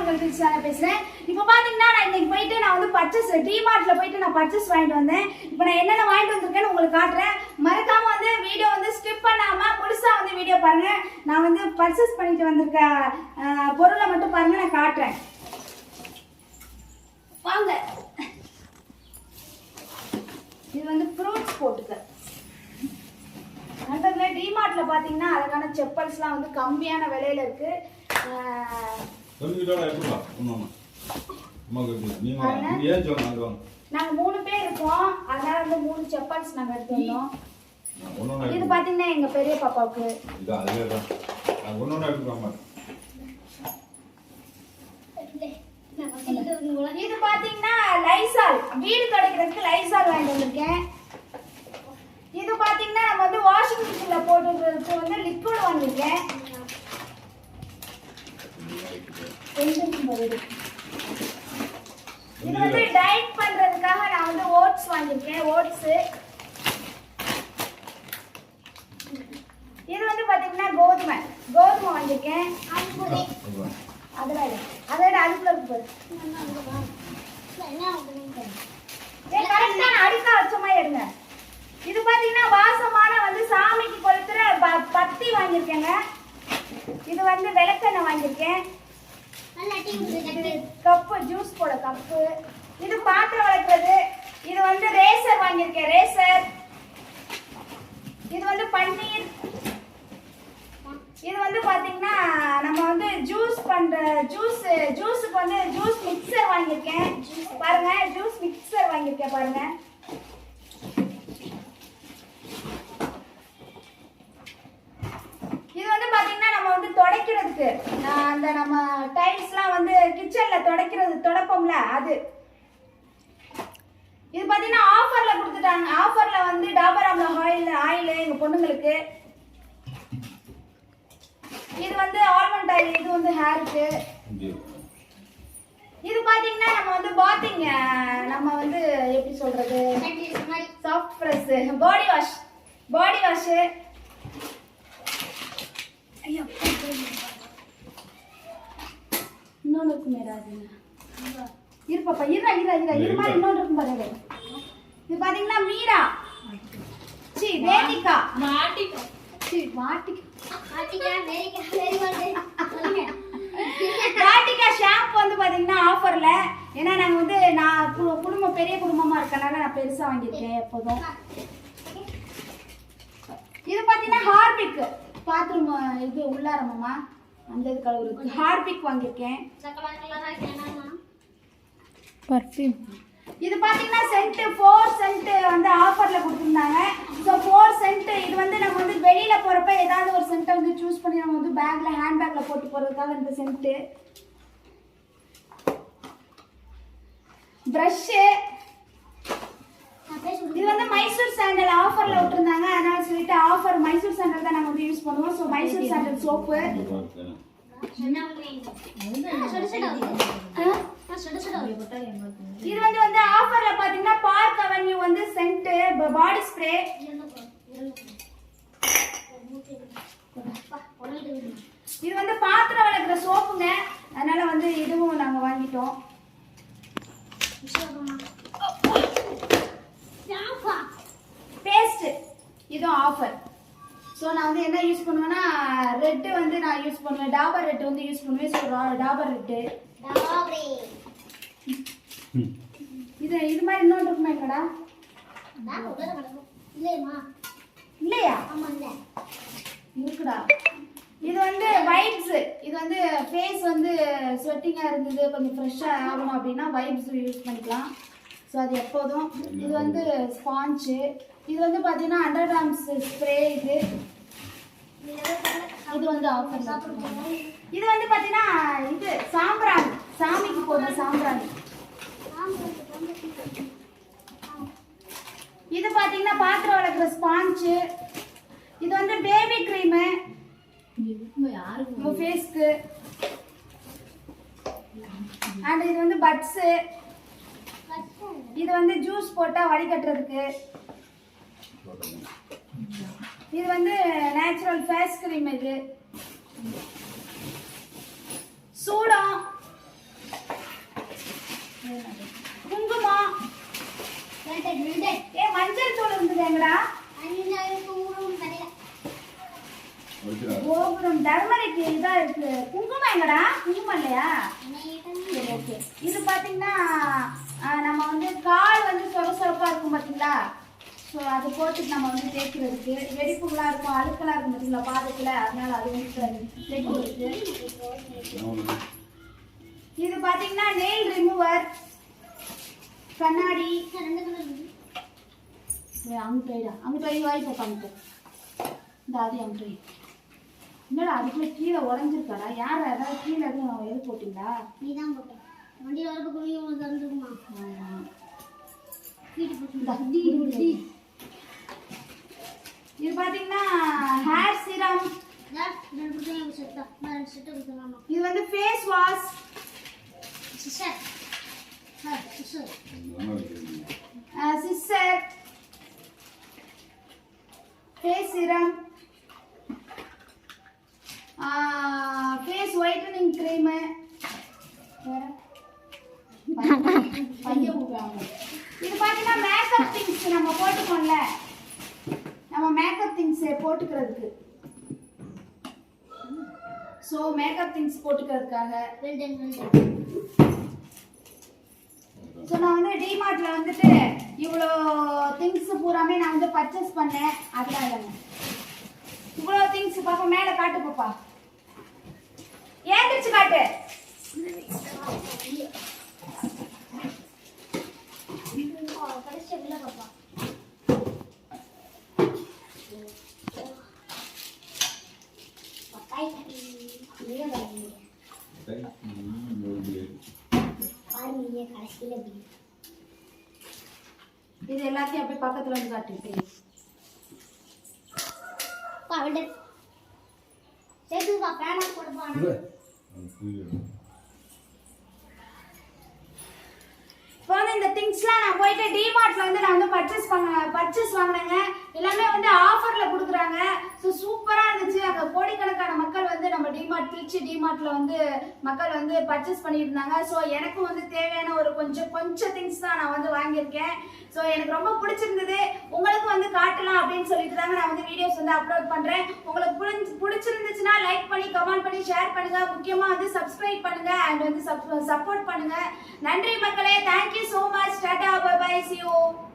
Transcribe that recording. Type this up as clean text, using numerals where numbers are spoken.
உங்கள் பேசுகிறேன். இப்போ பார்த்தீங்கன்னா நான் இன்னைக்கு போயிட்டு நான் வந்து பர்ச்சேஸ் டிமார்ட்டில் போயிட்டு நான் பர்ச்சேஸ் வாங்கிட்டு வந்தேன். இப்போ நான் என்னென்ன வாங்கிட்டு வந்திருக்கேன்னு உங்களுக்கு காட்டுறேன். மறக்காம வந்து வீடியோ வந்து ஸ்கிப் பண்ணாமல் முழுசாக வந்து வீடியோ பாருங்கள். நான் வந்து பர்ச்சேஸ் பண்ணிட்டு வந்திருக்க பொருளை மட்டும் பாருங்கள், நான் காட்டுறேன். வாங்க. இது வந்து ஃப்ரூட்ஸ் போட்டுக்க நல்லதுல. டிமார்ட்ல பாத்தீங்கன்னா அழகான செப்பல்ஸ்லாம் வந்து கம்மியான விலையில இருக்கு. நாங்க 3 பேர் இருக்கோம், அதனால வந்து 3 செப்பல்ஸ் நாங்க எடுத்து வந்தோம். இது பாத்தீங்கன்னா எங்க பெரிய பாப்பாவுக்கு. இது பாத்தீங்கன்னா லைசால், வீடு துடைக்கிறதுக்கு லைசால் வாங்கிட்டு வந்திருக்கேன். இது பாத்தீங்கன்னா நம்ம வந்து வாஷிங் மிஷின்ல போட்டுக்கிறதுக்கு வந்து லிக்விட் வாங்கிருக்கேன். இது வந்து டயட் பண்றதுக்காக நான் வந்து ஓட்ஸ் வாங்கிருக்கேன். ஓட்ஸ். இது வந்து பாத்தீங்கன்னா கோதுமை வாங்கிருக்கேன். அதோட அதுக்குள்ள இருக்கு. கரெக்டான அடுக்கா வச்ச மாதிரி எடுங்க. இது பாத்தீங்கன்னா வாசமான வந்து சாமிக்கு கொளுத்துற பத்தி வாங்கியிருக்கேங்க. இது வந்து விளக்கெண்ணெய் வாங்கியிருக்கேன். கப்பு ஜூஸ் போட கப்பு. இது பாத்திரம் வளர்க்குறது. இது வந்து ரேசர் வாங்கியிருக்கேன், ரேசர். இது வந்து பன்னீர். இது வந்து பாத்தீங்கன்னா நம்ம வந்து ஜூஸ் பண்ற ஜூஸுக்கு வந்து ஜூஸ் மிக்சர் வாங்கியிருக்கேன். பாருங்க, ஜூஸ் மிக்சர் வாங்கியிருக்கேன் பாருங்க. இது வந்து பாத்தீங்கன்னா நம்ம வந்து துடைக்கிறதுக்கு அந்த நம்ம டைல்ஸ்லாம் வந்து கிச்சன்ல துடைப்போம்ல அது. இது பாத்தீங்கன்னா ஆஃபர்ல கொடுத்துட்டாங்க. ஆஃபர்ல வந்து டாபர் ஆம்லா ஆயில் எங்க பொண்ணுங்களுக்கு. இது வந்து ஆல்மண்ட் ஆயில். இது வந்து ஹேருக்கு. இது பாத்தீங்கன்னா நம்ம வந்து பாத்திங், நம்ம வந்து எப்படி சொல்றது, சாஃப்ட் ஃப்ரெஷ் பாடி வாஷ். இன்னொன்று இருக்கு மேடாது. இரு பாப்பா, இரு மாதிரி இன்னொன்று இருக்கும் பாருங்க. இது பாத்தீங்கன்னா மீரா வேதிகா வாட்டிகா ஷாம்பு வந்து பாத்தீங்கன்னா ஆஃபர்ல. ஏன்னா நாங்க வந்து நான் குடும்பம் பெரிய குடும்பமா இருக்கனால நான் பெருசா வாங்கியிருக்கேன் எப்போதும். இது பாத்தீங்கன்னா ஹார்பிக் பாத்ரூம், இது உள்ளாரமா அந்த இது கழுவுறதுக்கு ஹார்பிக் வாங்கியிருக்கேன். பர்ஃப்யூம். இது பாத்தீங்கன்னா சென்ட் 4 சென்ட் வந்து ஆஃபர்ல கொடுத்திருந்தாங்க. So 4 cent. இது வந்து நம்ம வந்து வெளியில போறப்ப ஏதாவது ஒரு சென்ட்டை வந்து சூஸ் பண்ணி நம்ம வந்து பேக்ல ஹேண்ட் பேக்ல போட்டு போறதுக்காக இந்த சென்ட். பிரஷ். இது வந்து மைசூர் சாண்டல் ஆஃபர்ல விட்டுருந்தாங்க, அதனால சொல்லிட்டு ஆஃபர் மைசூர் சாண்டல் தான் நாங்க வந்து யூஸ் பண்ணுவோம். So Mysore sandal soap. இது வந்து ஆஃபர்ல பாத்தீங்கன்னா பார்க் அவென்யூ வந்து சென்ட் பாடி ஸ்ப்ரே. இது வந்து பாத்திரம் விளக்குற சோப்புங்க, அதனால வந்து இதுவும் நாங்க வாங்கிட்டோம். பேஸ்ட் இதுவும் ஆஃபர். ஸோ நான் வந்து என்ன யூஸ் பண்ணுவேன்னா ரெட்டு வந்து நான் யூஸ் பண்ணுவேன், டாபர் ரெட்டு வந்து யூஸ் பண்ணுவேன். So Dabur red. இது மாதிரி இன்னொன்று இருக்குமா என்னடா? இல்லையா? இருக்குடா. இது வந்து வைப்ஸ். இது வந்து ஃபேஸ் வந்து ஸ்வெட்டிங்கா இருந்தது, கொஞ்சம் ஃப்ரெஷ்ஷா ஆகணும் அப்படின்னா வைப்ஸ் யூஸ் பண்ணிக்கலாம். ஸோ அது எப்போதும். இது வந்து ஸ்பாஞ்சு. இது வந்து பார்த்தீங்கன்னா 100 grams ஸ்ப்ரே. இது வந்து ஆஃபர். இது வந்து பார்த்தீங்கன்னா இது சாம்பிராணி, சாமிக்கு போடுற சாம்பிராணி. இது பார்த்தீங்கன்னா பாத்திரம் வளர்க்குற ஸ்பாஞ்சு. இது வந்து பேபி க்ரீமு உங்க ஃபேஸ்க்கு. அண்ட் இது வந்து பட்ஸு. இது வந்து ஜூஸ் போட்டா வடிகட்டுறதுக்கு. இது வந்து நேச்சுரல் ஃபேஸ் கிரீம். இது சூடம் எங்கடா கோபுரம் டர்மரிக் இதா இருக்கு. குங்குமம் எங்கடா? குங்குமம் இல்லையா? ஓகே. இது பாத்தீங்கன்னா நம்ம வந்து கால் வந்து சொரசொரப்பா இருக்கும் பாத்தீங்களா? ஸோ அது போட்டு நம்ம வந்து தேய்க்கிறதுக்கு வெடிப்புகளாக இருக்கும், அழுக்கெல்லாம் இருக்கும் பார்த்தீங்களா பாதத்தில், அதனால அது வந்து தேய்க்கிறதுக்கு. இது பார்த்தீங்கன்னா நெயில் ரிமூவர், கண்ணாடி. அங்கிட்டா அங்கிட்ட வாய் போட்டாங்க இந்த அது அங்கிட்ட. என்னடா அதுக்குள்ள கீழே உடஞ்சிருக்காடா? யார் ஏதாவது கீழே எதுவும் எது போட்டீங்களா? நீ தான் போட்டேன். வண்டியில் வரப்போ தந்துருக்குமா? இது பாத்தீங்கன்னா ஹேர் சீரம். இது வந்து face wash. Sister face serum, face whitening cream. வேற இது பாத்தீங்கன்னா மேக்கப் திங்ஸ் நம்ம போட்டுக்கோம்ல, நம்ம மேக்கப் திங்ஸ் போட்டுக்கிறதுக்கு. ஸோ மேக்கப் திங்ஸ் போட்டுக்கிறதுக்காக. ஸோ நான் வந்து டிமார்ட்ல வந்துட்டு இவ்வளோ திங்ஸ் பூராமே நான் வந்து பர்ச்சேஸ் பண்ணேன். அதெல்லாம் இல்லைங்க, இவ்வளோ திங்ஸ். பாப்பா மேலே காட்டு, பாப்பா ஏந்திரிச்சு காட்டு. இது எல்லாத்தையும் அப்படியே பக்கத்துல வந்து காட்டு. இப்போ வந்து இந்த திங்ஸ்லாம் நான் போயிட்டு டிமார்ட்ல வந்து நான் வந்து பர்ச்சேஸ் வாங்கினேங்க. எல்லாமே வந்து ஆஃபர்ல கொடுக்குறாங்க. ஸோ சூப்பரா இருந்துச்சு. அங்கே கோடிக்கணக்கான மக்கள் வந்து நம்ம திருச்சி டிமார்ட்ல வந்து மக்கள் வந்து பர்ச்சேஸ் பண்ணியிருந்தாங்க. ஸோ எனக்கும் வந்து தேவையான ஒரு கொஞ்சம் திங்ஸ் தான் நான் வந்து வாங்கியிருக்கேன். ஸோ எனக்கு ரொம்ப பிடிச்சிருந்தது. உங்களுக்கு வந்து காட்டலாம் அப்படின்னு சொல்லிட்டு தாங்க நான் வந்து வீடியோஸ் வந்து அப்லோட் பண்றேன். உங்களுக்கு பிடிச்சிருந்துச்சுன்னா லைக் பண்ணி, கமெண்ட் பண்ணி, ஷேர் பண்ணுங்க. முக்கியமா வந்து சப்ஸ்கிரைப் பண்ணுங்க அண்ட் வந்து சப்போர்ட் பண்ணுங்க. நன்றி மக்களே. Thank you so much. Tata, bye bye, see you.